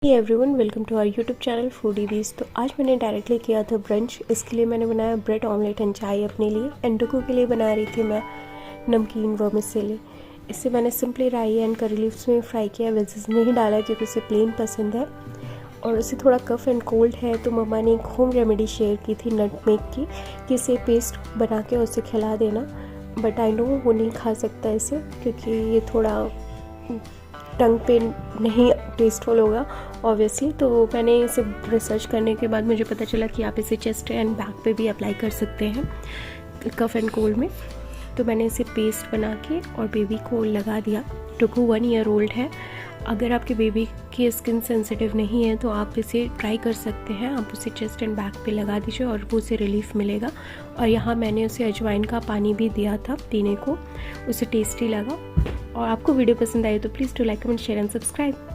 Everyone, welcome to our YouTube channel foodie vees. तो आज मैंने डायरेक्टली किया था ब्रंच। इसके लिए मैंने बनाया ब्रेड ऑमलेट एंड चाय अपने लिए। एंड डुकू के लिए बना रही थी मैं नमकीन वर्मिसेली। इससे मैंने सिंपली राई एंड करी लीव्स में फ्राई किया, वेजिस नहीं डाला क्योंकि उसे प्लेन पसंद है। और उसे थोड़ा कफ एंड कोल्ड है तो मम्मा ने एक होम रेमेडी शेयर की थी नटमेग की, कि इसे पेस्ट बना के उसे खिला देना। बट आई नो वो नहीं खा सकता इसे क्योंकि ये थोड़ा टंग पे नहीं टेस्टफुल होगा ऑब्वियसली। तो मैंने इसे रिसर्च करने के बाद मुझे पता चला कि आप इसे चेस्ट एंड बैक पे भी अप्लाई कर सकते हैं कफ एंड कोल्ड में। तो मैंने इसे पेस्ट बना के और बेबी को लगा दिया। टुकू 1 ईयर ओल्ड है। अगर आपके बेबी की स्किन सेंसिटिव नहीं है तो आप इसे ट्राई कर सकते हैं। आप उसे चेस्ट एंड बैक पे लगा दीजिए और वो उसे रिलीफ मिलेगा। और यहाँ मैंने उसे अजवाइन का पानी भी दिया था पीने को, उसे टेस्टी लगा। और आपको वीडियो पसंद आई तो please do like, comment, share and subscribe.